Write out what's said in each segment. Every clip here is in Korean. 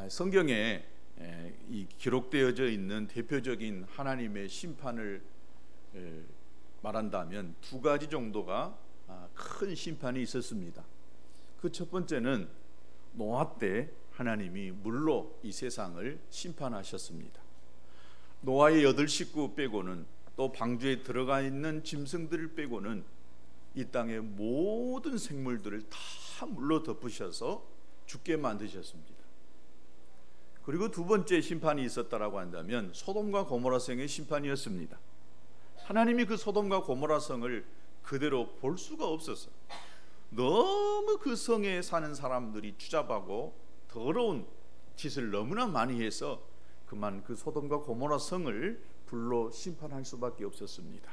성경에 이 기록되어져 있는 대표적인 하나님의 심판을 말한다면 두 가지 정도가 큰 심판이 있었습니다. 그 첫 번째는 노아 때 하나님이 물로 이 세상을 심판하셨습니다. 노아의 8식구 빼고는, 또 방주에 들어가 있는 짐승들을 빼고는 이 땅의 모든 생물들을 다 물로 덮으셔서 죽게 만드셨습니다. 그리고 두 번째 심판이 있었다라고 한다면 소돔과 고모라 성의 심판이었습니다. 하나님이 그 소돔과 고모라 성을 그대로 볼 수가 없었어요. 너무 그 성에 사는 사람들이 추잡하고 더러운 짓을 너무나 많이 해서 그만 그 소돔과 고모라 성을 불로 심판할 수밖에 없었습니다.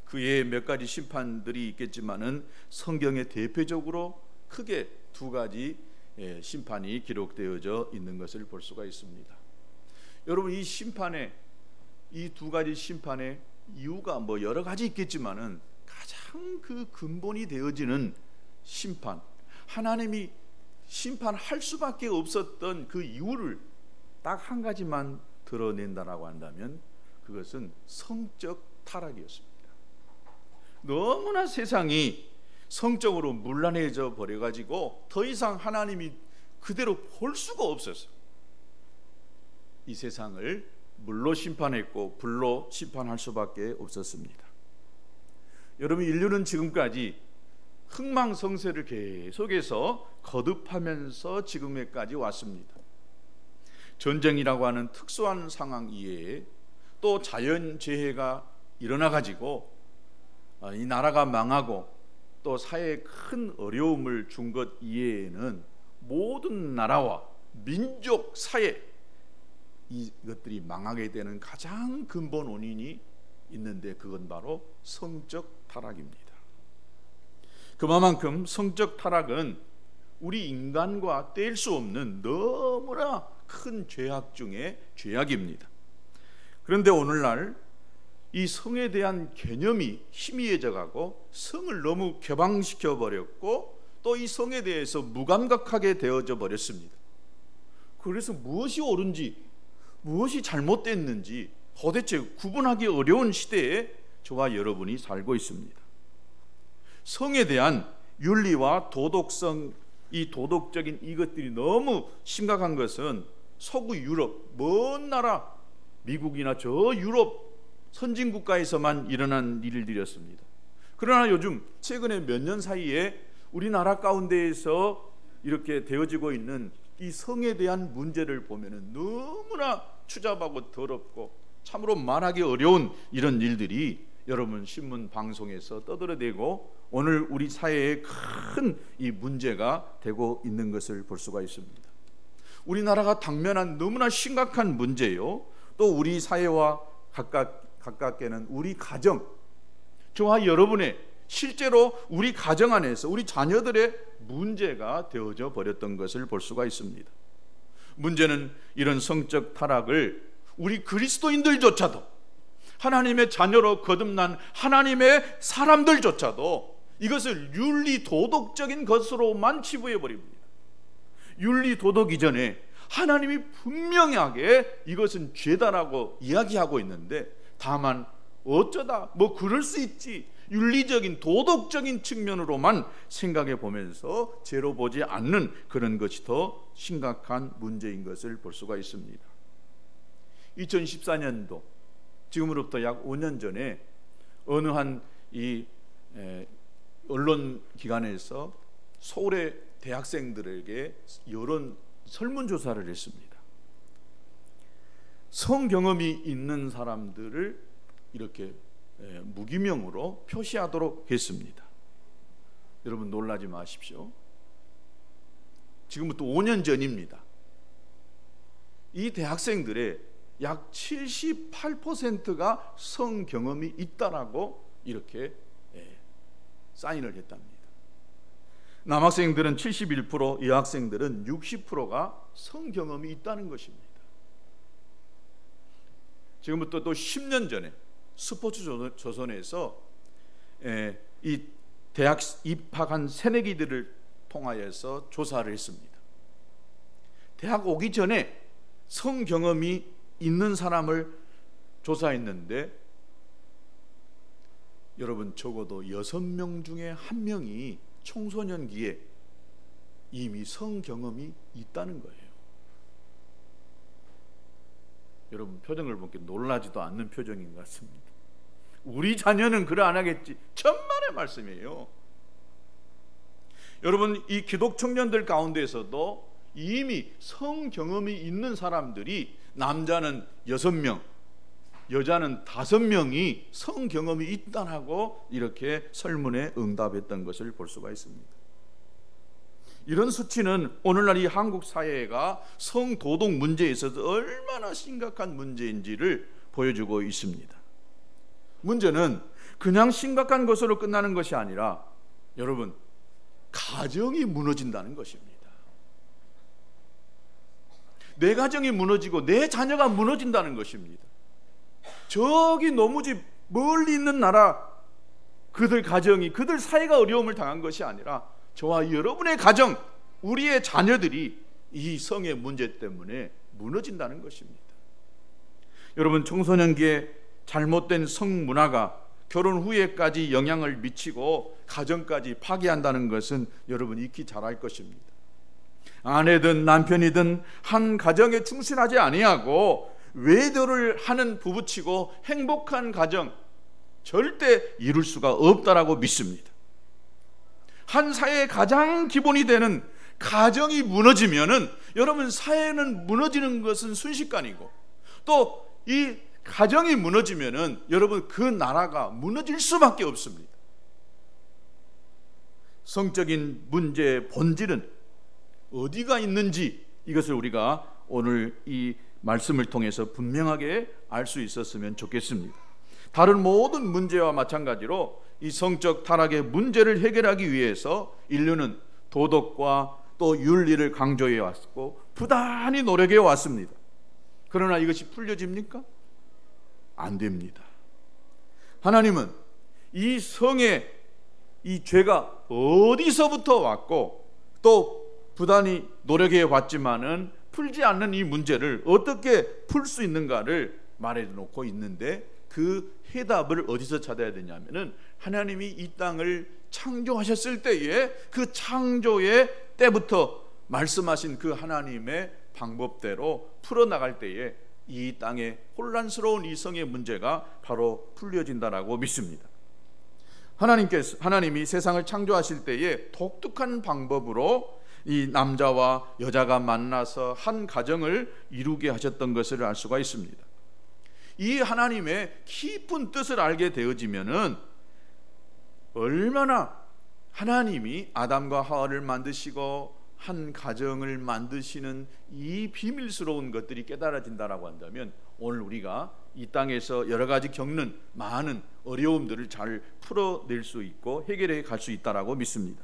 그 외에 몇 가지 심판들이 있겠지만은 성경에 대표적으로 크게 두 가지 심판이 기록되어져 있는 것을 볼 수가 있습니다. 여러분, 이 심판의, 이 두 가지 심판의 이유가 여러 가지 있겠지만은 가장 그 근본이 되어지는 심판, 하나님이 심판할 수밖에 없었던 그 이유를 딱 한 가지만 드러낸다라고 한다면 그것은 성적 타락이었습니다. 너무나 세상이 성적으로 문란해져 버려가지고 더 이상 하나님이 그대로 볼 수가 없었어요. 이 세상을 물로 심판했고 불로 심판할 수밖에 없었습니다. 여러분, 인류는 지금까지 흥망성쇠를 계속해서 거듭하면서 지금에까지 왔습니다. 전쟁이라고 하는 특수한 상황 이외에 또 자연재해가 일어나가지고 이 나라가 망하고 또 사회에 큰 어려움을 준 것 이외에는 모든 나라와 민족, 사회, 이것들이 망하게 되는 가장 근본 원인이 있는데 그건 바로 성적 타락입니다. 그만큼 성적 타락은 우리 인간과 뗄 수 없는 너무나 큰 죄악 중에 죄악입니다. 그런데 오늘날 이 성에 대한 개념이 희미해져 가고 성을 너무 개방시켜 버렸고 또 이 성에 대해서 무감각하게 되어져 버렸습니다. 그래서 무엇이 옳은지 무엇이 잘못됐는지 도대체 구분하기 어려운 시대에 저와 여러분이 살고 있습니다. 성에 대한 윤리와 도덕성, 이 도덕적인 이것들이 너무 심각한 것은 서구 유럽, 먼 나라 미국이나 저 유럽 선진국가에서만 일어난 일들이었습니다. 그러나 요즘 최근에 몇 년 사이에 우리나라 가운데에서 이렇게 되어지고 있는 이 성에 대한 문제를 보면은 너무나 추잡하고 더럽고 참으로 말하기 어려운 이런 일들이 여러분 신문 방송에서 떠들어대고 오늘 우리 사회에 큰 이 문제가 되고 있는 것을 볼 수가 있습니다. 우리나라가 당면한 너무나 심각한 문제요. 또 우리 사회와 가깝게는 우리 가정, 저와 여러분의 실제로 우리 가정 안에서 우리 자녀들의 문제가 되어져 버렸던 것을 볼 수가 있습니다. 문제는 이런 성적 타락을 우리 그리스도인들조차도, 하나님의 자녀로 거듭난 하나님의 사람들조차도 이것을 윤리 도덕적인 것으로만 치부해 버립니다. 윤리 도덕 이전에 하나님이 분명하게 이것은 죄다라고 이야기하고 있는데 다만 어쩌다 그럴 수 있지, 윤리적인 도덕적인 측면으로만 생각해 보면서 죄로 보지 않는 그런 것이 더 심각한 문제인 것을 볼 수가 있습니다. 2014년도 지금으로부터 약 5년 전에 어느 한 이 언론기관에서 서울의 대학생들에게 여론 설문조사를 했습니다. 성경험이 있는 사람들을 이렇게 무기명으로 표시하도록 했습니다. 여러분 놀라지 마십시오. 지금부터 5년 전입니다. 이 대학생들의 약 78%가 성경험이 있다라고 이렇게 사인을 했답니다. 남학생들은 71%, 여학생들은 60%가 성경험이 있다는 것입니다. 지금부터 또 10년 전에 스포츠조선에서 이 대학 입학한 새내기들을 통하여서 조사를 했습니다. 대학 오기 전에 성 경험이 있는 사람을 조사했는데 여러분 적어도 6명 중에 1명이 청소년기에 이미 성 경험이 있다는 거예요. 여러분 표정을 보니까 놀라지도 않는 표정인 것 같습니다. 우리 자녀는 그래 안 하겠지. 천만의 말씀이에요. 여러분 이 기독 청년들 가운데에서도 이미 성 경험이 있는 사람들이 남자는 6명, 여자는 5명이 성 경험이 있다고 이렇게 설문에 응답했던 것을 볼 수가 있습니다. 이런 수치는 오늘날 이 한국 사회가 성도덕 문제에 있어서 얼마나 심각한 문제인지를 보여주고 있습니다. 문제는 그냥 심각한 것으로 끝나는 것이 아니라 여러분 가정이 무너진다는 것입니다. 내 가정이 무너지고 내 자녀가 무너진다는 것입니다. 저기 너무지 멀리 있는 나라 그들 가정이 그들 사회가 어려움을 당한 것이 아니라 저와 여러분의 가정, 우리의 자녀들이 이 성의 문제 때문에 무너진다는 것입니다. 여러분 청소년기에 잘못된 성문화가 결혼 후에까지 영향을 미치고 가정까지 파괴한다는 것은 여러분 익히 잘 알 것입니다. 아내든 남편이든 한 가정에 충실하지 아니하고 외도를 하는 부부치고 행복한 가정 절대 이룰 수가 없다라고 믿습니다. 한 사회의 가장 기본이 되는 가정이 무너지면은 여러분 사회는 무너지는 것은 순식간이고 또 이 가정이 무너지면은 여러분 그 나라가 무너질 수밖에 없습니다. 성적인 문제의 본질은 어디가 있는지 이것을 우리가 오늘 이 말씀을 통해서 분명하게 알 수 있었으면 좋겠습니다. 다른 모든 문제와 마찬가지로 이 성적 타락의 문제를 해결하기 위해서 인류는 도덕과 또 윤리를 강조해 왔고 부단히 노력해 왔습니다. 그러나 이것이 풀려집니까? 안 됩니다. 하나님은 이 성의 이 죄가 어디서부터 왔고 또 부단히 노력해 왔지만은 풀지 않는 이 문제를 어떻게 풀 수 있는가를 말해 놓고 있는데 그 해답을 어디서 찾아야 되냐면은 하나님이 이 땅을 창조하셨을 때에 그 창조의 때부터 말씀하신 그 하나님의 방법대로 풀어나갈 때에 이 땅의 혼란스러운 이성의 문제가 바로 풀려진다라고 믿습니다. 하나님이 세상을 창조하실 때에 독특한 방법으로 이 남자와 여자가 만나서 한 가정을 이루게 하셨던 것을 알 수가 있습니다. 이 하나님의 깊은 뜻을 알게 되어지면은 얼마나 하나님이 아담과 하와를 만드시고 한 가정을 만드시는 이 비밀스러운 것들이 깨달아진다라고 한다면 오늘 우리가 이 땅에서 여러 가지 겪는 많은 어려움들을 잘 풀어낼 수 있고 해결해 갈 수 있다라고 믿습니다.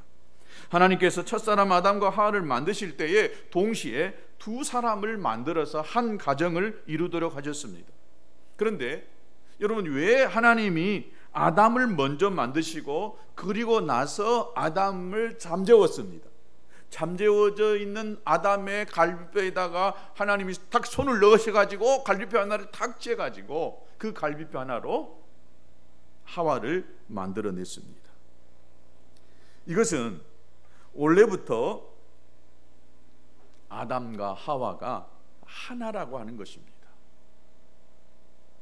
하나님께서 첫사람 아담과 하와를 만드실 때에 동시에 두 사람을 만들어서 한 가정을 이루도록 하셨습니다. 그런데 여러분 왜 하나님이 아담을 먼저 만드시고 그리고 나서 아담을 잠재웠습니다. 잠재워져 있는 아담의 갈비뼈에다가 하나님이 탁 손을 넣으셔가지고 갈비뼈 하나를 탁 쬐가지고 그 갈비뼈 하나로 하와를 만들어냈습니다. 이것은 원래부터 아담과 하와가 하나라고 하는 것입니다.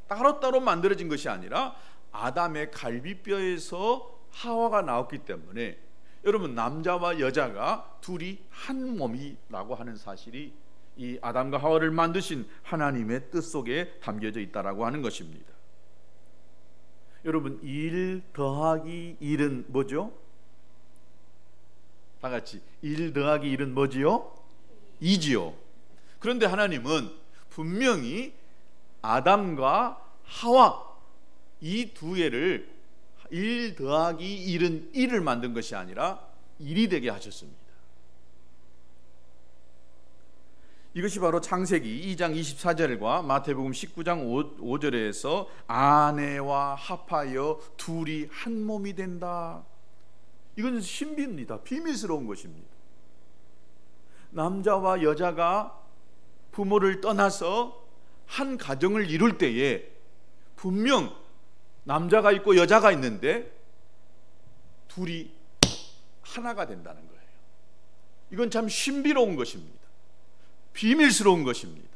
따로따로 만들어진 것이 아니라 아담의 갈비뼈에서 하와가 나왔기 때문에 여러분 남자와 여자가 둘이 한 몸이라고 하는 사실이 이 아담과 하와를 만드신 하나님의 뜻 속에 담겨져 있다라고 하는 것입니다. 여러분 1 더하기 1은 뭐죠? 다 같이 1 더하기 1은 뭐지요? 2지요. 그런데 하나님은 분명히 아담과 하와 이 두 개를 1 더하기 1은 1을 만든 것이 아니라 1이 되게 하셨습니다. 이것이 바로 창세기 2장 24절과 마태복음 19장 5절에서 아내와 합하여 둘이 한 몸이 된다. 이건 신비입니다. 비밀스러운 것입니다. 남자와 여자가 부모를 떠나서 한 가정을 이룰 때에 분명 남자가 있고 여자가 있는데 둘이 하나가 된다는 거예요. 이건 참 신비로운 것입니다. 비밀스러운 것입니다.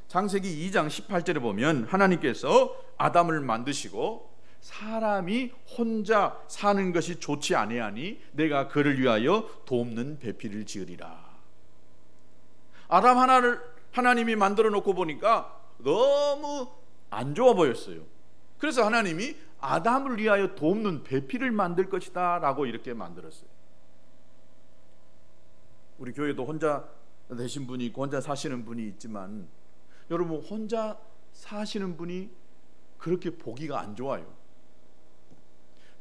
창세기 2장 18절에 보면 하나님께서 아담을 만드시고 사람이 혼자 사는 것이 좋지 아니하니 내가 그를 위하여 돕는 배필을 지으리라. 아담 하나님이 만들어 놓고 보니까 너무 안 좋아 보였어요. 그래서 하나님이 아담을 위하여 돕는 배필을 만들 것이다 라고 이렇게 만들었어요. 우리 교회도 혼자 되신 분이 있고 혼자 사시는 분이 있지만 여러분, 혼자 사시는 분이 그렇게 보기가 안 좋아요.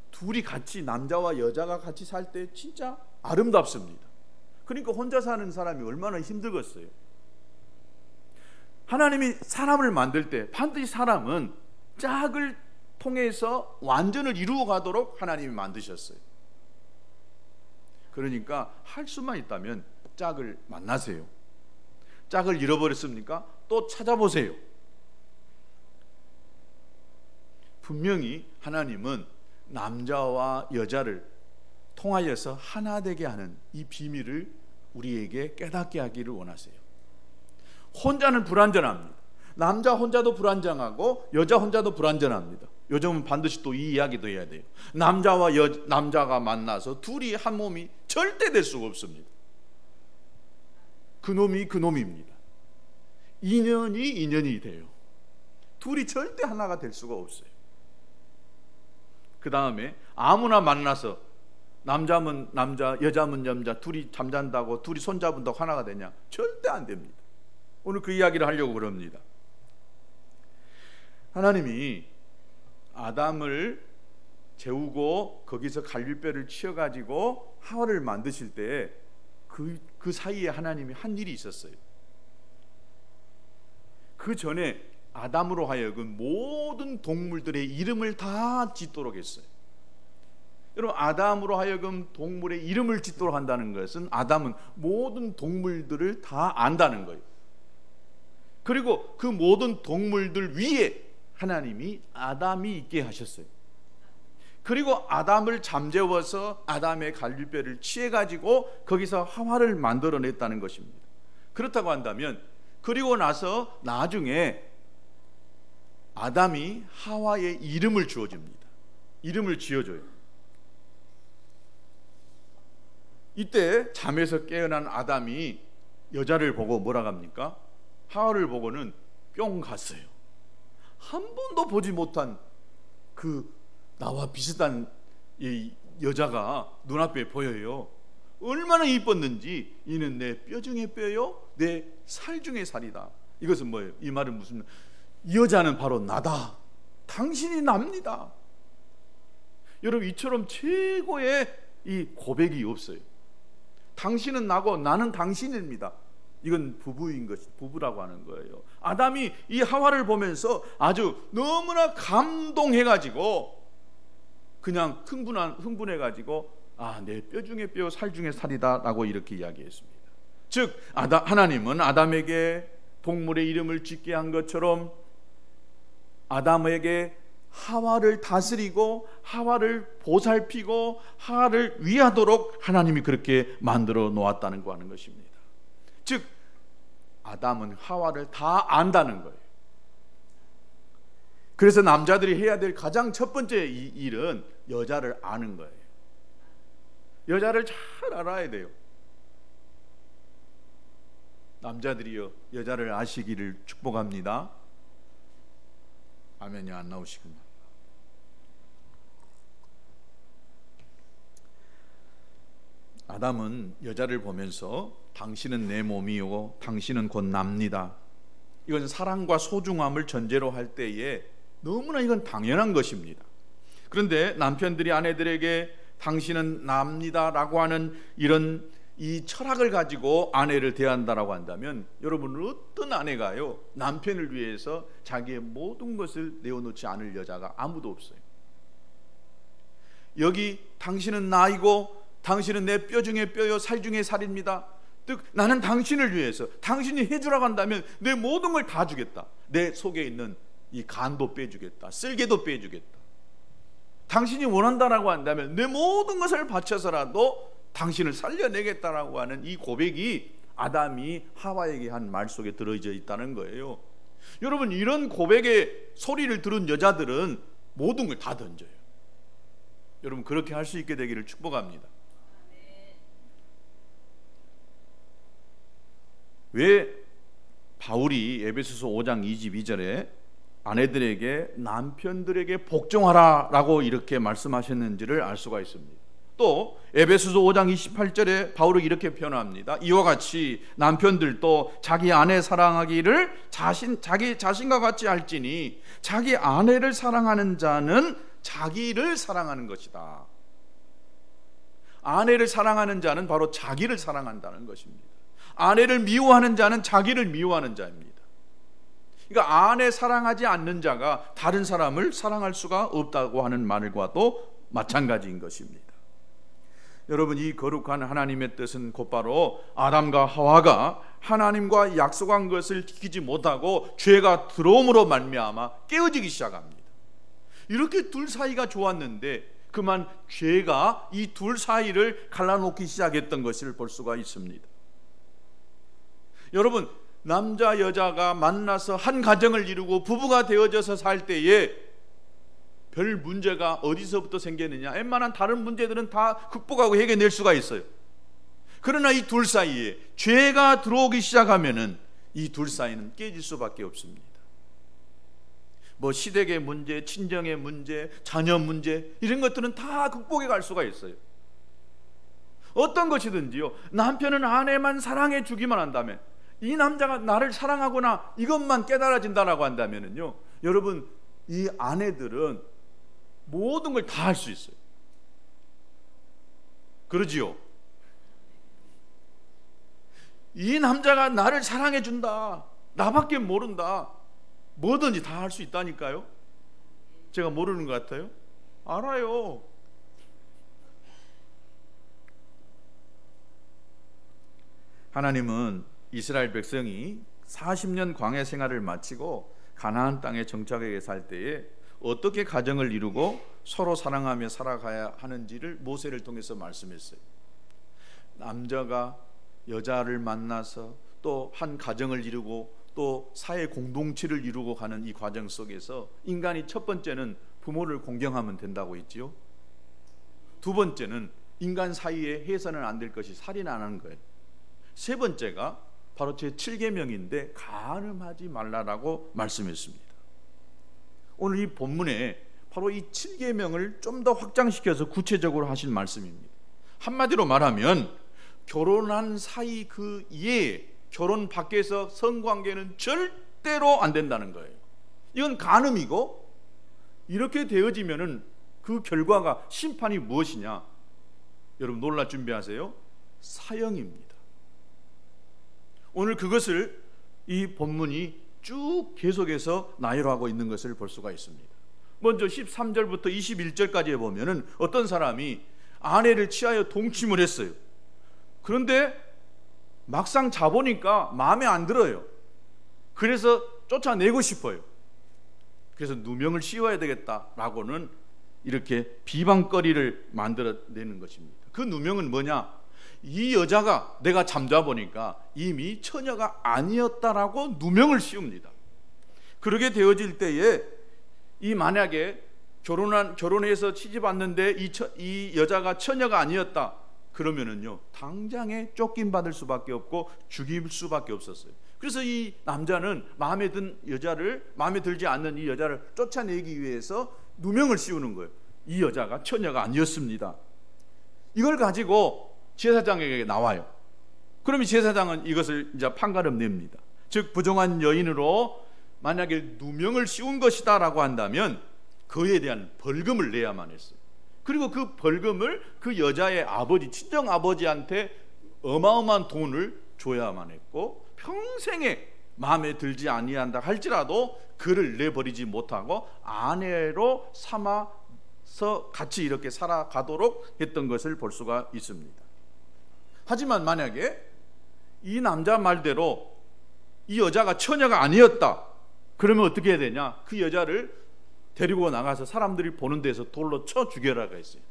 둘이 같이, 남자와 여자가 같이 살 때 진짜 아름답습니다. 그러니까 혼자 사는 사람이 얼마나 힘들겠어요. 하나님이 사람을 만들 때 반드시 사람은 짝을 통해서 완전을 이루어 가도록 하나님이 만드셨어요. 그러니까 할 수만 있다면 짝을 만나세요. 짝을 잃어버렸습니까? 또 찾아보세요. 분명히 하나님은 남자와 여자를 통하여서 하나 되게 하는 이 비밀을 우리에게 깨닫게 하기를 원하세요. 혼자는 불완전합니다. 남자 혼자도 불완전하고 여자 혼자도 불완전합니다. 요즘은 반드시 또 이 이야기도 해야 돼요. 남자가 만나서 둘이 한 몸이 절대 될 수가 없습니다. 그놈이 그놈입니다. 인연이 돼요. 둘이 절대 하나가 될 수가 없어요. 그 다음에 아무나 만나서 남자면 남자, 여자면 여자, 둘이 잠잔다고 둘이 손잡은다고 하나가 되냐? 절대 안 됩니다. 오늘 그 이야기를 하려고 그럽니다. 하나님이 아담을 재우고 거기서 갈빗뼈를 치어가지고 하와를 만드실 때 그 사이에 하나님이 한 일이 있었어요. 그 전에 아담으로 하여금 모든 동물들의 이름을 다 짓도록 했어요. 여러분, 아담으로 하여금 동물의 이름을 짓도록 한다는 것은 아담은 모든 동물들을 다 안다는 거예요. 그리고 그 모든 동물들 위에 하나님이 아담이 있게 하셨어요. 그리고 아담을 잠재워서 아담의 갈빗뼈를 취해가지고 거기서 하와를 만들어냈다는 것입니다. 그렇다고 한다면 그리고 나서 나중에 아담이 하와의 이름을 주어줍니다. 이름을 지어줘요. 이때 잠에서 깨어난 아담이 여자를 보고 뭐라 합니까? 하와를 보고는 뿅 갔어요. 한 번도 보지 못한 그 나와 비슷한 이 여자가 눈앞에 보여요. 얼마나 이뻤는지. 이는 내 뼈 중에 뼈요 내 살 중에 살이다. 이것은 뭐예요? 이 말은 무슨, 이 여자는 바로 나다. 당신이 납니다. 여러분, 이처럼 최고의 이 고백이 없어요. 당신은 나고 나는 당신입니다. 이건 부부라고 하는 거예요. 아담이 이 하와를 보면서 아주 너무나 감동해가지고 그냥 흥분해가지고 내 뼈 중에 뼈, 살 중에 살이다 라고 이렇게 이야기했습니다. 즉 하나님은 아담에게 동물의 이름을 짓게 한 것처럼 아담에게 하와를 다스리고 하와를 보살피고 하와를 위하도록 하나님이 그렇게 만들어 놓았다는 거 하는 것입니다. 즉 아담은 하와를 다 안다는 거예요. 그래서 남자들이 해야 될 가장 첫 번째 일은 여자를 아는 거예요. 여자를 잘 알아야 돼요. 남자들이요, 여자를 아시기를 축복합니다. 아멘이 안 나오시구나. 아담은 여자를 보면서 당신은 내 몸이요 당신은 곧 납니다. 이건 사랑과 소중함을 전제로 할 때에 너무나 이건 당연한 것입니다. 그런데 남편들이 아내들에게 당신은 납니다 라고 하는 이런 이 철학을 가지고 아내를 대한다라고 한다면 여러분, 어떤 아내가요 남편을 위해서 자기의 모든 것을 내어놓지 않을 여자가 아무도 없어요. 여기 당신은 나이고 당신은 내 뼈 중에 뼈요 살 중에 살입니다. 즉 나는 당신을 위해서, 당신이 해주라고 한다면 내 모든 걸 다 주겠다. 내 속에 있는 이 간도 빼주겠다, 쓸개도 빼주겠다. 당신이 원한다라고 한다면 내 모든 것을 바쳐서라도 당신을 살려내겠다라고 하는 이 고백이 아담이 하와에게 한 말 속에 들어져 있다는 거예요. 여러분, 이런 고백의 소리를 들은 여자들은 모든 걸 다 던져요. 여러분, 그렇게 할 수 있게 되기를 축복합니다. 왜 바울이 에베소서 5장 22절에 아내들에게 남편들에게 복종하라 라고 이렇게 말씀하셨는지를 알 수가 있습니다. 또 에베소서 5장 28절에 바울이 이렇게 표현합니다. 이와 같이 남편들도 자기 아내 사랑하기를 자기 자신과 같이 할지니 자기 아내를 사랑하는 자는 자기를 사랑하는 것이다. 아내를 사랑하는 자는 바로 자기를 사랑한다는 것입니다. 아내를 미워하는 자는 자기를 미워하는 자입니다. 그러니까 아내 사랑하지 않는 자가 다른 사람을 사랑할 수가 없다고 하는 말과도 마찬가지인 것입니다. 여러분, 이 거룩한 하나님의 뜻은 곧바로 아담과 하와가 하나님과 약속한 것을 지키지 못하고 죄가 들어옴으로 말미암아 깨어지기 시작합니다. 이렇게 둘 사이가 좋았는데 그만 죄가 이 둘 사이를 갈라놓기 시작했던 것을 볼 수가 있습니다. 여러분, 남자 여자가 만나서 한 가정을 이루고 부부가 되어져서 살 때에 별 문제가 어디서부터 생기느냐, 웬만한 다른 문제들은 다 극복하고 해결낼 수가 있어요. 그러나 이 둘 사이에 죄가 들어오기 시작하면은 이 둘 사이는 깨질 수밖에 없습니다. 뭐 시댁의 문제, 친정의 문제, 자녀 문제, 이런 것들은 다 극복해 갈 수가 있어요. 어떤 것이든지요, 남편은 아내만 사랑해 주기만 한다면, 이 남자가 나를 사랑하구나 이것만 깨달아진다라고 한다면은요, 여러분, 이 아내들은 모든 걸 다 할 수 있어요. 그러지요? 이 남자가 나를 사랑해 준다, 나밖에 모른다, 뭐든지 다 할 수 있다니까요. 제가 모르는 것 같아요? 알아요. 하나님은 이스라엘 백성이 40년 광야 생활을 마치고 가나안 땅에 정착하게 살 때에 어떻게 가정을 이루고 서로 사랑하며 살아가야 하는지를 모세를 통해서 말씀했어요. 남자가 여자를 만나서 또 한 가정을 이루고 또 사회 공동체를 이루고 가는 이 과정 속에서 인간이 첫 번째는 부모를 공경하면 된다고 했지요. 두 번째는 인간 사이에 해서는 안 될 것이 살인 안 하는 거예요. 세 번째가 바로 제 7계명인데 간음하지 말라라고 말씀했습니다. 오늘 이 본문에 바로 이 7계명을 좀 더 확장시켜서 구체적으로 하신 말씀입니다. 한마디로 말하면 결혼한 사이 그 이외에 결혼 밖에서 성관계는 절대로 안 된다는 거예요. 이건 간음이고, 이렇게 되어지면은 그 결과가 심판이 무엇이냐? 여러분 놀랄 준비하세요. 사형입니다. 오늘 그것을 이 본문이 쭉 계속해서 나열하고 있는 것을 볼 수가 있습니다. 먼저 13절부터 21절까지 보면은 어떤 사람이 아내를 취하여 동침을 했어요. 그런데 막상 자보니까 마음에 안 들어요. 그래서 쫓아내고 싶어요. 그래서 누명을 씌워야 되겠다라고는 이렇게 비방거리를 만들어내는 것입니다. 그 누명은 뭐냐? 이 여자가 내가 잠자보니까 이미 처녀가 아니었다라고 누명을 씌웁니다. 그렇게 되어질 때에 이 만약에 결혼해서 시집 왔는데 이 여자가 처녀가 아니었다 그러면은요, 당장에 쫓김받을 수밖에 없고 죽일 수밖에 없었어요. 그래서 이 남자는 마음에 들지 않는 이 여자를 쫓아내기 위해서 누명을 씌우는 거예요. 이 여자가 처녀가 아니었습니다. 이걸 가지고 제사장에게 나와요. 그러면 제사장은 이것을 이제 판가름 냅니다. 즉 부정한 여인으로 만약에 누명을 씌운 것이다라고 한다면 그에 대한 벌금을 내야만 했어요. 그리고 그 벌금을 그 여자의 아버지, 친정 아버지한테 어마어마한 돈을 줘야만 했고, 평생에 마음에 들지 아니한다 할지라도 그를 내버리지 못하고 아내로 삼아서 같이 이렇게 살아가도록 했던 것을 볼 수가 있습니다. 하지만 만약에 이 남자 말대로 이 여자가 처녀가 아니었다. 그러면 어떻게 해야 되냐? 그 여자를 데리고 나가서 사람들이 보는 데서 돌로 쳐 죽여라가 했어요.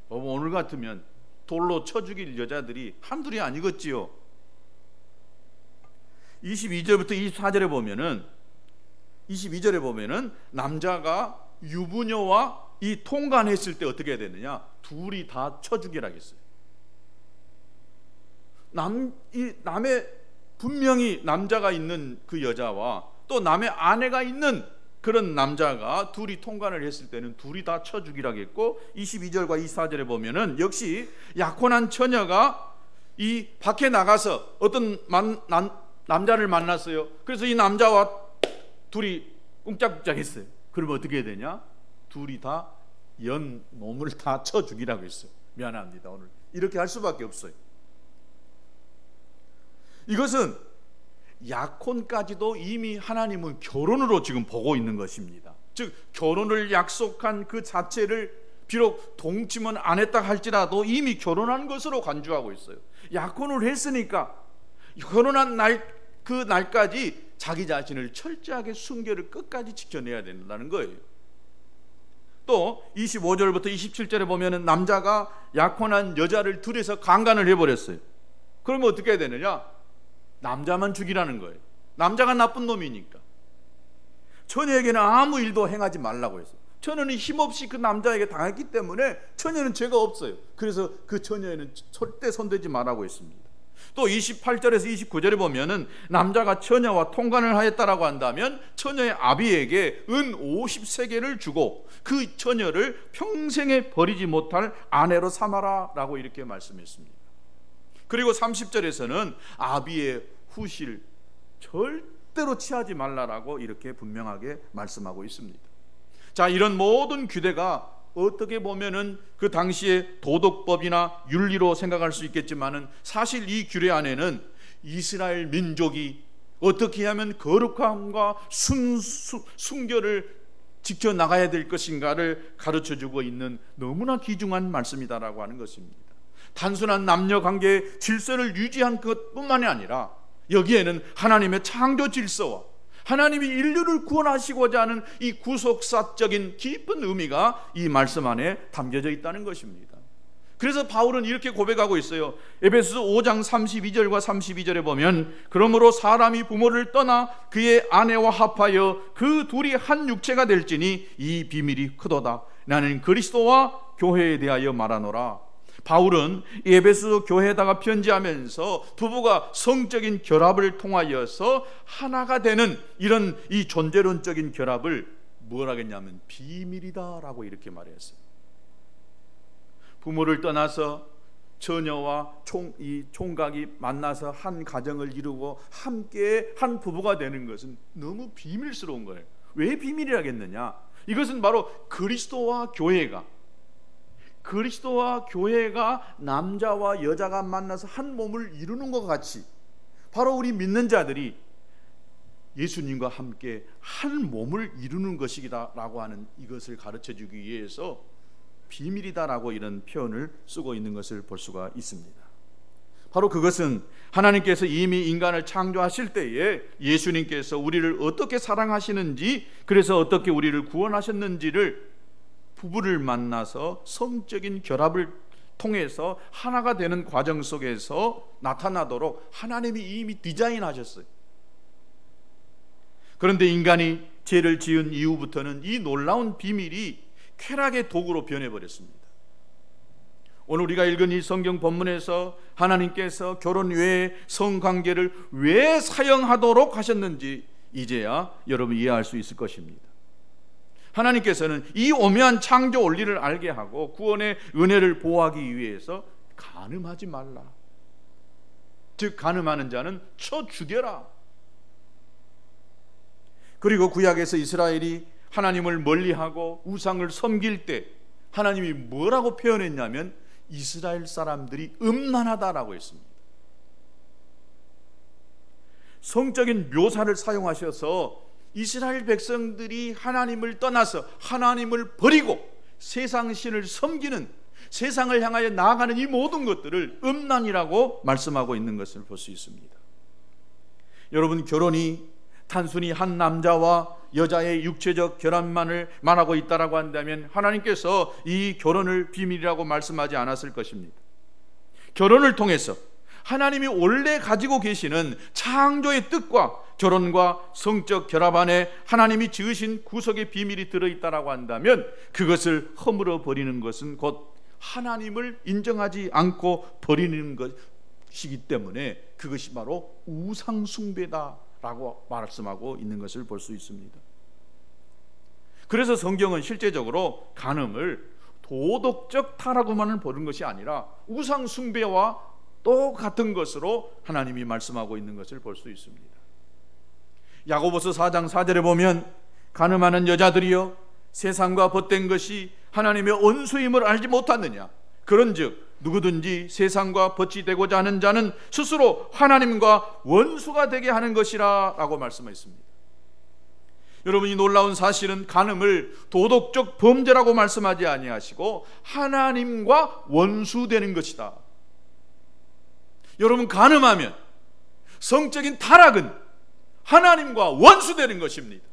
오늘 같으면 돌로 쳐 죽일 여자들이 한둘이 아니겠지요. 22절부터 24절에 보면은 22절에 보면은 남자가 유부녀와 이 통관했을 때 어떻게 해야 되느냐? 둘이 다 쳐 죽이라고 했어요. 남의 분명히 남자가 있는 그 여자와 또 남의 아내가 있는 그런 남자가 둘이 통관을 했을 때는 둘이 다 쳐 죽이라고 했고, 22절과 24절에 보면은 역시 약혼한 처녀가 이 밖에 나가서 어떤 남자를 만났어요. 그래서 이 남자와 둘이 꿍짝꿍짝 했어요. 그러면 어떻게 해야 되냐? 둘이 다 놈을 다 쳐 죽이라고 했어요. 미안합니다. 오늘 이렇게 할 수밖에 없어요. 이것은 약혼까지도 이미 하나님은 결혼으로 지금 보고 있는 것입니다. 즉 결혼을 약속한 그 자체를 비록 동침은 안 했다 할지라도 이미 결혼한 것으로 간주하고 있어요. 약혼을 했으니까 결혼한 그 날까지 자기 자신을 철저하게 순결을 끝까지 지켜내야 된다는 거예요. 또 25절부터 27절에 보면은 남자가 약혼한 여자를 들여서 강간을 해버렸어요. 그러면 어떻게 해야 되느냐? 남자만 죽이라는 거예요. 남자가 나쁜 놈이니까. 처녀에게는 아무 일도 행하지 말라고 했어요. 처녀는 힘없이 그 남자에게 당했기 때문에 처녀는 죄가 없어요. 그래서 그 처녀에는 절대 손대지 말라고 했습니다. 또 28절에서 29절에 보면은 남자가 처녀와 통관을 하였다라고 한다면 처녀의 아비에게 은 50세겔을 주고 그 처녀를 평생에 버리지 못할 아내로 삼아라 라고 이렇게 말씀했습니다. 그리고 30절에서는 아비의 후실 절대로 취하지 말라라고 이렇게 분명하게 말씀하고 있습니다. 자, 이런 모든 규례가 어떻게 보면은 그 당시의 도덕법이나 윤리로 생각할 수 있겠지만은 사실 이 규례 안에는 이스라엘 민족이 어떻게 하면 거룩함과 순결을 지켜나가야 될 것인가를 가르쳐주고 있는 너무나 귀중한 말씀이다라고 하는 것입니다. 단순한 남녀관계의 질서를 유지한 것뿐만이 아니라 여기에는 하나님의 창조 질서와 하나님이 인류를 구원하시고자 하는 이 구속사적인 깊은 의미가 이 말씀 안에 담겨져 있다는 것입니다. 그래서 바울은 이렇게 고백하고 있어요. 에베소서 5장 32절과 32절에 보면 그러므로 사람이 부모를 떠나 그의 아내와 합하여 그 둘이 한 육체가 될지니 이 비밀이 크도다. 나는 그리스도와 교회에 대하여 말하노라. 바울은 에베소 교회에다가 편지하면서 부부가 성적인 결합을 통하여서 하나가 되는 이런 이 존재론적인 결합을 뭐라 했냐면 비밀이다라고 이렇게 말했어요. 부모를 떠나서 처녀와 총각이 만나서 한 가정을 이루고 함께 한 부부가 되는 것은 너무 비밀스러운 거예요. 왜 비밀이라겠느냐? 이것은 바로 그리스도와 교회가 남자와 여자가 만나서 한 몸을 이루는 것 같이 바로 우리 믿는 자들이 예수님과 함께 한 몸을 이루는 것이다라고 하는 이것을 가르쳐주기 위해서 비밀이다라고 이런 표현을 쓰고 있는 것을 볼 수가 있습니다. 바로 그것은 하나님께서 이미 인간을 창조하실 때에 예수님께서 우리를 어떻게 사랑하시는지, 그래서 어떻게 우리를 구원하셨는지를 부부를 만나서 성적인 결합을 통해서 하나가 되는 과정 속에서 나타나도록 하나님이 이미 디자인하셨어요. 그런데 인간이 죄를 지은 이후부터는 이 놀라운 비밀이 쾌락의 도구로 변해버렸습니다. 오늘 우리가 읽은 이 성경 본문에서 하나님께서 결혼 외에 성관계를 왜 사용하도록 하셨는지 이제야 여러분 이해할 수 있을 것입니다. 하나님께서는 이 오묘한 창조 원리를 알게 하고 구원의 은혜를 보호하기 위해서 간음하지 말라. 즉 간음하는 자는 쳐 죽여라. 그리고 구약에서 이스라엘이 하나님을 멀리하고 우상을 섬길 때 하나님이 뭐라고 표현했냐면 이스라엘 사람들이 음란하다라고 했습니다. 성적인 묘사를 사용하셔서 이스라엘 백성들이 하나님을 떠나서 하나님을 버리고 세상 신을 섬기는 세상을 향하여 나아가는 이 모든 것들을 음란이라고 말씀하고 있는 것을 볼 수 있습니다. 여러분, 결혼이 단순히 한 남자와 여자의 육체적 결합만을 말하고 있다라고 한다면 하나님께서 이 결혼을 비밀이라고 말씀하지 않았을 것입니다. 결혼을 통해서 하나님이 원래 가지고 계시는 창조의 뜻과 결혼과 성적 결합 안에 하나님이 지으신 구속의 비밀이 들어있다라고 한다면 그것을 허물어 버리는 것은 곧 하나님을 인정하지 않고 버리는 것이기 때문에 그것이 바로 우상숭배다라고 말씀하고 있는 것을 볼 수 있습니다. 그래서 성경은 실제적으로 간음을 도덕적 타락으로만 보는 것이 아니라 우상숭배와 똑같은 것으로 하나님이 말씀하고 있는 것을 볼 수 있습니다. 야고보서 4장 4절에 보면 간음하는 여자들이여 세상과 벗된 것이 하나님의 원수임을 알지 못하느냐, 그런즉 누구든지 세상과 벗이 되고자 하는 자는 스스로 하나님과 원수가 되게 하는 것이라 라고 말씀했습니다. 여러분, 이 놀라운 사실은 간음을 도덕적 범죄라고 말씀하지 아니하시고 하나님과 원수되는 것이다. 여러분, 간음하면 성적인 타락은 하나님과 원수되는 것입니다.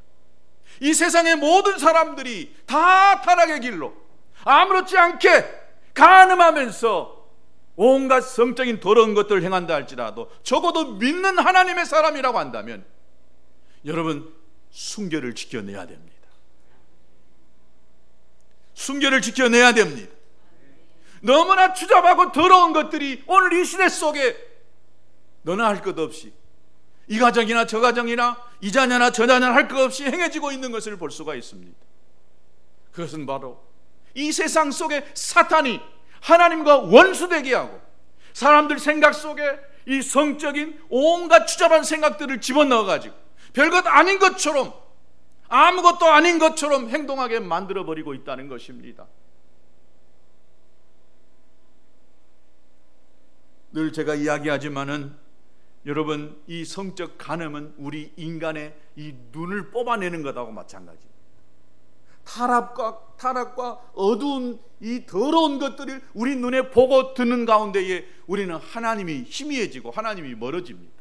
이 세상의 모든 사람들이 다 타락의 길로 아무렇지 않게 간음하면서 온갖 성적인 더러운 것들을 행한다 할지라도 적어도 믿는 하나님의 사람이라고 한다면 여러분, 순결을 지켜내야 됩니다. 순결을 지켜내야 됩니다. 너무나 추잡하고 더러운 것들이 오늘 이 시대 속에 너나 할 것 없이 이 가정이나 저 가정이나 이 자녀나 저 자녀나 할 것 없이 행해지고 있는 것을 볼 수가 있습니다. 그것은 바로 이 세상 속에 사탄이 하나님과 원수되게 하고 사람들 생각 속에 이 성적인 온갖 추잡한 생각들을 집어넣어가지고 별것 아닌 것처럼, 아무것도 아닌 것처럼 행동하게 만들어버리고 있다는 것입니다. 늘 제가 이야기하지만은 여러분, 이 성적 간음은 우리 인간의 이 눈을 뽑아내는 것하고 마찬가지입니다. 타락과 어두운 이 더러운 것들을 우리 눈에 보고 듣는 가운데에 우리는 하나님이 희미해지고 하나님이 멀어집니다.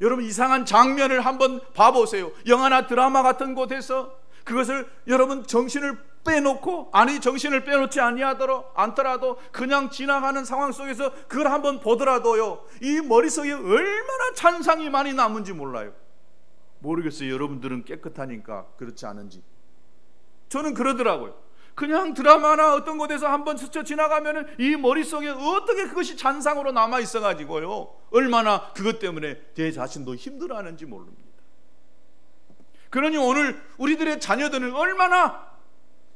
여러분, 이상한 장면을 한번 봐보세요. 영화나 드라마 같은 곳에서 그것을 여러분 정신을 빼놓고, 아니 정신을 빼놓지 않더라도 그냥 지나가는 상황 속에서 그걸 한번 보더라도요, 이 머릿속에 얼마나 찬상이 많이 남은지 몰라요. 모르겠어요. 여러분들은 깨끗하니까 그렇지 않은지. 저는 그러더라고요. 그냥 드라마나 어떤 곳에서 한번 스쳐 지나가면 이 머릿속에 어떻게 그것이 잔상으로 남아 있어가지고요, 얼마나 그것 때문에 제 자신도 힘들어하는지 모릅니다. 그러니 오늘 우리들의 자녀들은 얼마나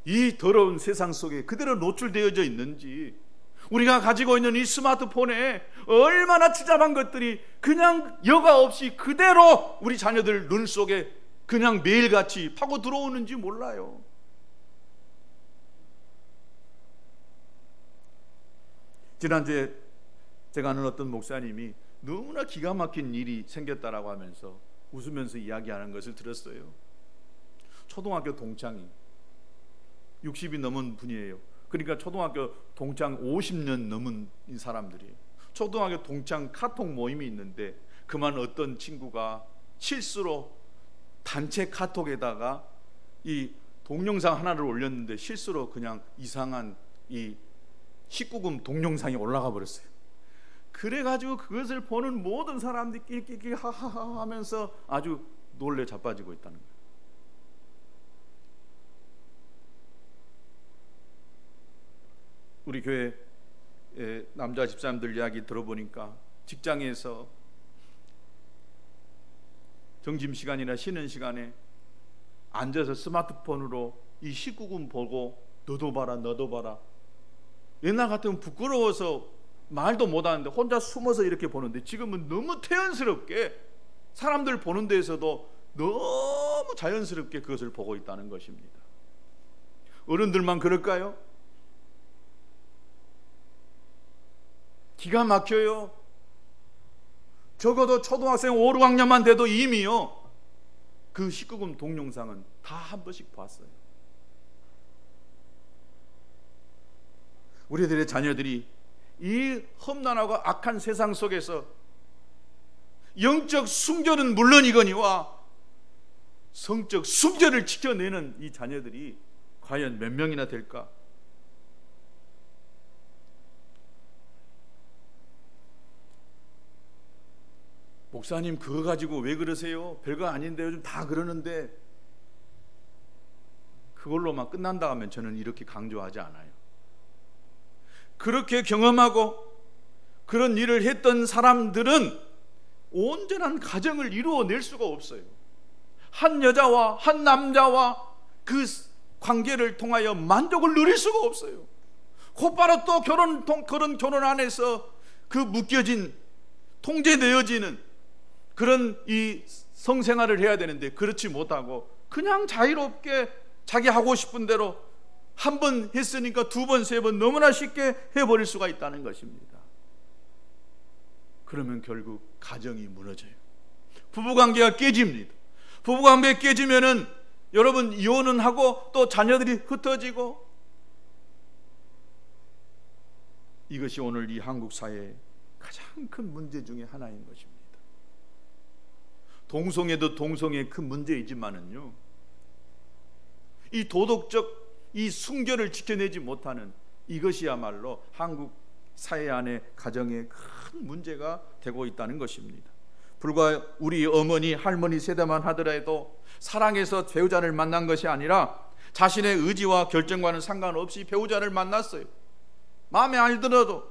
이 더러운 세상 속에 그대로 노출되어져 있는지, 우리가 가지고 있는 이 스마트폰에 얼마나 추잡한 것들이 그냥 여과 없이 그대로 우리 자녀들 눈 속에 그냥 매일같이 파고 들어오는지 몰라요. 지난주에 제가 아는 어떤 목사님이 너무나 기가 막힌 일이 생겼다라고 하면서 웃으면서 이야기하는 것을 들었어요. 초등학교 동창이 60이 넘은 분이에요. 그러니까 초등학교 동창 50년 넘은 사람들이에요. 초등학교 동창 카톡 모임이 있는데 그만 어떤 친구가 실수로 단체 카톡에다가 이 동영상 하나를 올렸는데 실수로 그냥 이상한 이 19금 동영상이 올라가 버렸어요. 그래가지고 그것을 보는 모든 사람들이 끼끼끼 하하하 하면서 아주 놀래 자빠지고 있다는 거예요. 우리 교회 남자 집사님들 이야기 들어보니까 직장에서 점심시간이나 쉬는 시간에 앉아서 스마트폰으로 이 19금 보고 너도 봐라. 옛날 같으면 부끄러워서 말도 못하는데 혼자 숨어서 이렇게 보는데 지금은 너무 태연스럽게 사람들 보는 데에서도 너무 자연스럽게 그것을 보고 있다는 것입니다. 어른들만 그럴까요? 기가 막혀요. 적어도 초등학생 5, 6학년만 돼도 이미요 그 19금 동영상은 다 한 번씩 봤어요. 우리들의 자녀들이 이 험난하고 악한 세상 속에서 영적 순결은 물론이거니와 성적 순결을 지켜내는 이 자녀들이 과연 몇 명이나 될까? 목사님 그거 가지고 왜 그러세요? 별거 아닌데 요즘 다 그러는데, 그걸로만 끝난다 하면 저는 이렇게 강조하지 않아요. 그렇게 경험하고 그런 일을 했던 사람들은 온전한 가정을 이루어낼 수가 없어요. 한 여자와 한 남자와 그 관계를 통하여 만족을 누릴 수가 없어요. 곧바로 또 그런 결혼 안에서 그 묶여진, 통제되어지는 그런 이 성생활을 해야 되는데 그렇지 못하고 그냥 자유롭게 자기 하고 싶은 대로 한 번 했으니까 두 번, 세 번 너무나 쉽게 해버릴 수가 있다는 것입니다. 그러면 결국 가정이 무너져요. 부부관계가 깨집니다. 부부관계 깨지면은 여러분 이혼은 하고 또 자녀들이 흩어지고, 이것이 오늘 이 한국 사회의 가장 큰 문제 중에 하나인 것입니다. 동성애도 동성애의 큰 문제이지만은요, 이 도덕적 이 순결을 지켜내지 못하는 이것이야말로 한국 사회 안에 가정의 큰 문제가 되고 있다는 것입니다. 불과 우리 어머니, 할머니 세대만 하더라도 사랑해서 배우자를 만난 것이 아니라 자신의 의지와 결정과는 상관없이 배우자를 만났어요. 마음에 안 들어도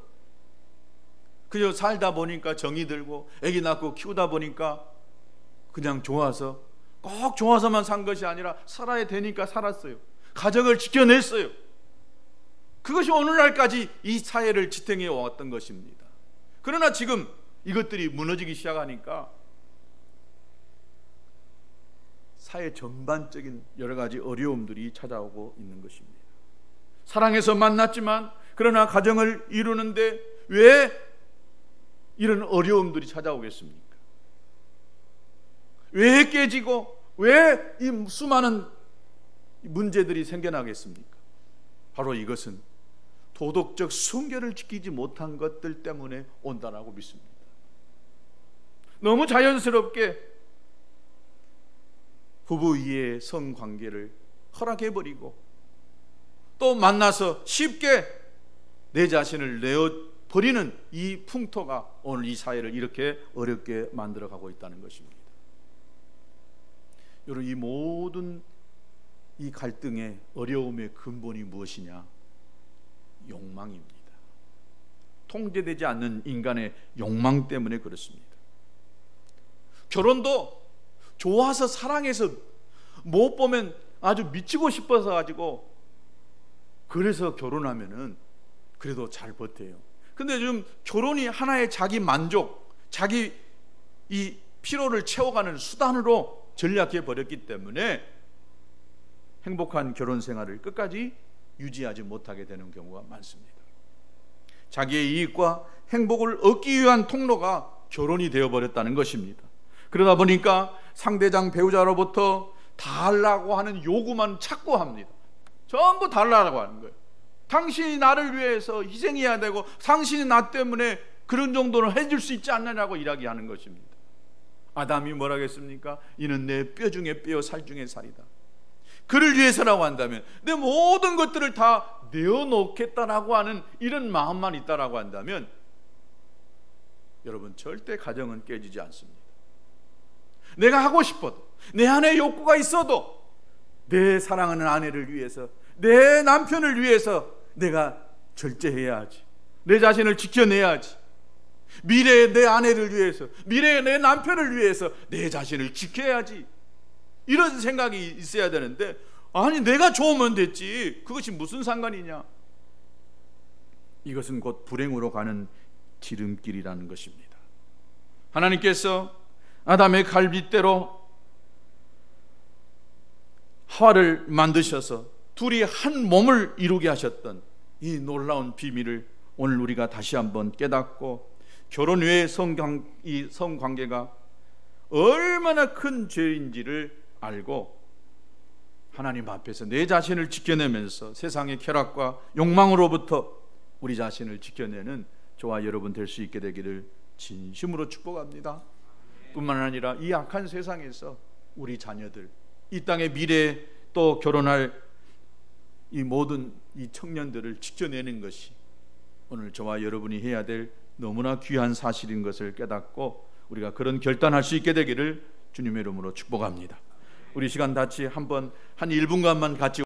그저 살다 보니까 정이 들고 아기 낳고 키우다 보니까 그냥 좋아서, 꼭 좋아서만 산 것이 아니라 살아야 되니까 살았어요. 가정을 지켜냈어요. 그것이 오늘날까지 이 사회를 지탱해 왔던 것입니다. 그러나 지금 이것들이 무너지기 시작하니까 사회 전반적인 여러 가지 어려움들이 찾아오고 있는 것입니다. 사랑해서 만났지만 그러나 가정을 이루는데 왜 이런 어려움들이 찾아오겠습니까? 왜 깨지고 왜 이 수많은 문제들이 생겨나겠습니까? 바로 이것은 도덕적 순결을 지키지 못한 것들 때문에 온다라고 믿습니다. 너무 자연스럽게 부부 이해의 성관계를 허락해버리고 또 만나서 쉽게 내 자신을 내어버리는 이 풍토가 오늘 이 사회를 이렇게 어렵게 만들어가고 있다는 것입니다. 여러분, 이 모든 이 갈등의 어려움의 근본이 무엇이냐? 욕망입니다. 통제되지 않는 인간의 욕망 때문에 그렇습니다. 결혼도 좋아서 사랑해서 못 보면 아주 미치고 싶어서 가지고 그래서 결혼하면은 그래도 잘 버텨요. 근데 요즘 결혼이 하나의 자기 만족, 자기 이 피로를 채워가는 수단으로 전락해 버렸기 때문에 행복한 결혼 생활을 끝까지 유지하지 못하게 되는 경우가 많습니다. 자기의 이익과 행복을 얻기 위한 통로가 결혼이 되어버렸다는 것입니다. 그러다 보니까 상대장 배우자로부터 달라고 하는 요구만 찾고 합니다. 전부 달라고 하는 거예요. 당신이 나를 위해서 희생해야 되고 당신이 나 때문에 그런 정도는 해줄 수 있지 않느냐고 이야기하는 것입니다. 아담이 뭐라 했습니까? 이는 내 뼈 중에 뼈, 살 중에 살이다. 그를 위해서라고 한다면, 내 모든 것들을 다 내어놓겠다라고 하는 이런 마음만 있다라고 한다면 여러분, 절대 가정은 깨지지 않습니다. 내가 하고 싶어도, 내 안에 욕구가 있어도 내 사랑하는 아내를 위해서, 내 남편을 위해서 내가 절제해야 하지. 내 자신을 지켜내야지. 미래의 내 아내를 위해서, 미래의 내 남편을 위해서 내 자신을 지켜야지. 이런 생각이 있어야 되는데, 아니 내가 좋으면 됐지, 그것이 무슨 상관이냐. 이것은 곧 불행으로 가는 지름길이라는 것입니다. 하나님께서 아담의 갈빗대로 하와를 만드셔서 둘이 한 몸을 이루게 하셨던 이 놀라운 비밀을 오늘 우리가 다시 한번 깨닫고, 결혼 외의 성관계가 얼마나 큰 죄인지를 알고 하나님 앞에서 내 자신을 지켜내면서 세상의 쾌락과 욕망으로부터 우리 자신을 지켜내는 저와 여러분 될 수 있게 되기를 진심으로 축복합니다. 뿐만 아니라 이 악한 세상에서 우리 자녀들, 이 땅의 미래에 또 결혼할 이 모든 이 청년들을 지켜내는 것이 오늘 저와 여러분이 해야 될 너무나 귀한 사실인 것을 깨닫고 우리가 그런 결단할 수 있게 되기를 주님의 이름으로 축복합니다. 우리 시간 같이 한번 한 1분간만 같이